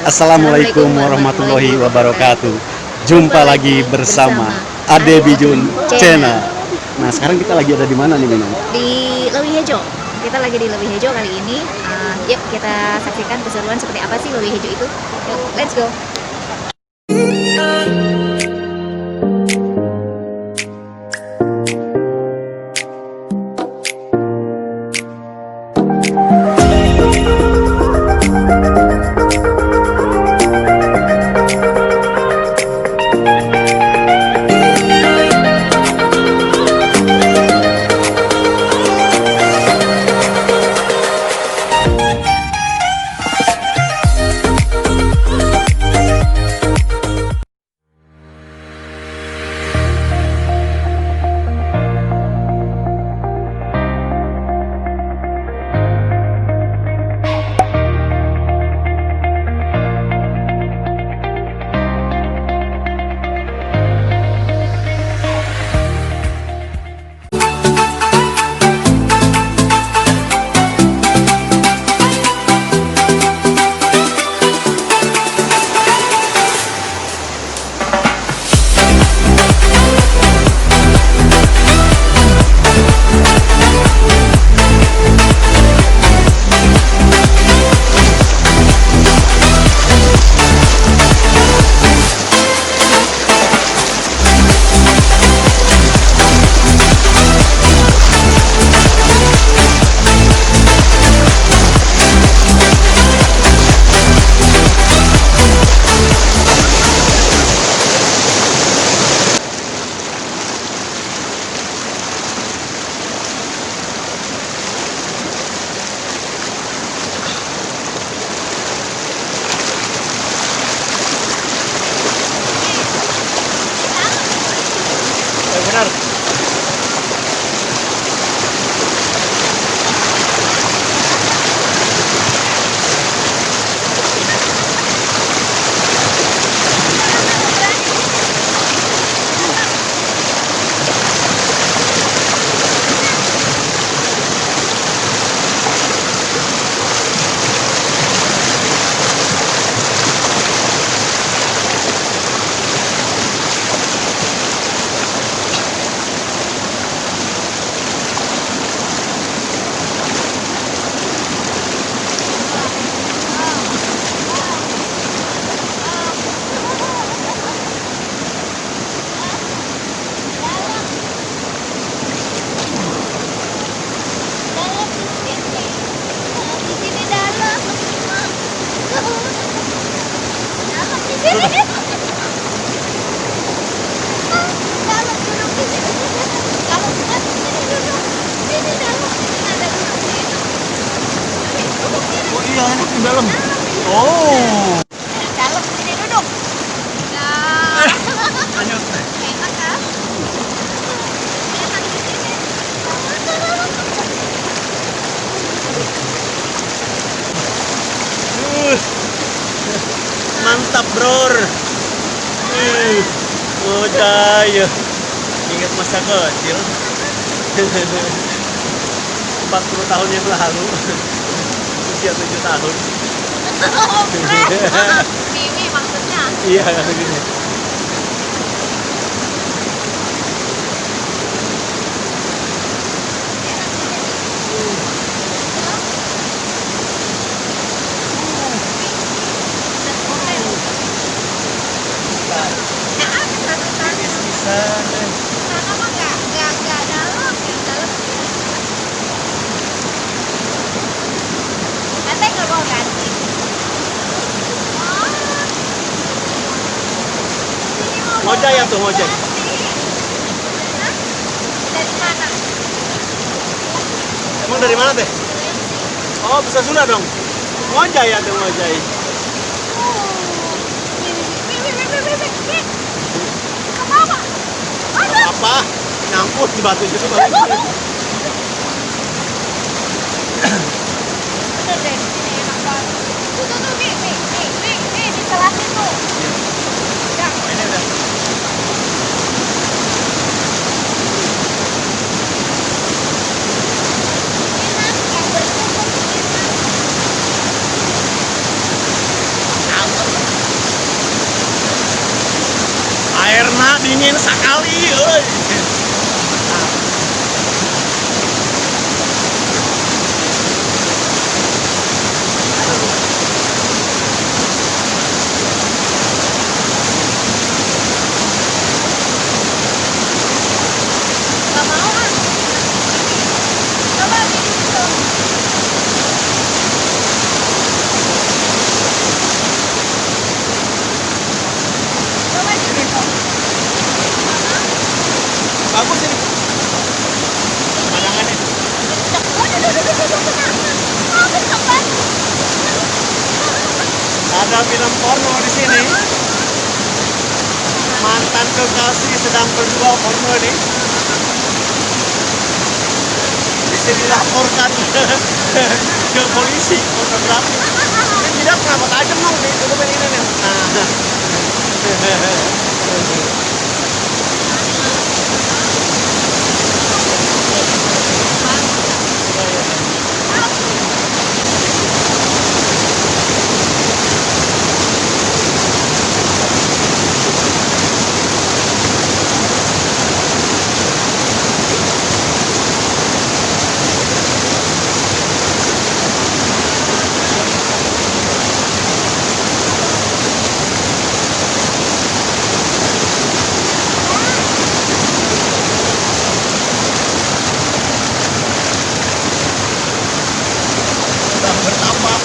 Assalamualaikum warahmatullahi wabarakatuh. Jumpa lagi bersama Ade Bijun Channel. Nah, sekarang kita lagi ada di mana nih, Bino? Di Lewihejo. Kita lagi di Lewihejo kali ini. Yuk kita saksikan keseruan seperti apa sih Lewihejo itu. Yuk, let's go. Benar. Oh iya, enak di dalam. Oh. Dalam sini duduk. Nah, Anyut. enak kan? Enak di sini. Mantap, Bror. Oh, jaya. Ingat masa kecil. 40 tahun yang lalu. Usia 7 tahun. Mimi maksudnya. Iya, gini. Bisa. Sana mah nggak dalam, yang dalam. Nanti nggak bawa ganti. Ngojek ya tuh, ngojek. Hah? Dari mana? Emang dari mana teh? Oh, bisa Sunda dong. Ngojek ya tuh, ngojek. Ke bawah. Aduh. Apa? Nyangkut di batu juga balik. Bener deh, di sini enak banget. Tuh, nih, di sebelah situ. Ya. Ini udah. Enak, yang berkumpul enak. angin sekali, euy. Nggak mau ah. Coba di situ. Coba di situ. Bagus ini. Pemandangannya. Ada film porno di sini. Mantan kekasih sedang berjual porno nih. Bisa dilaporkan ke polisi pornografi. Ini tidak kenapa tajam dong di dokumen ini nih. Nah. Sudah bertambah.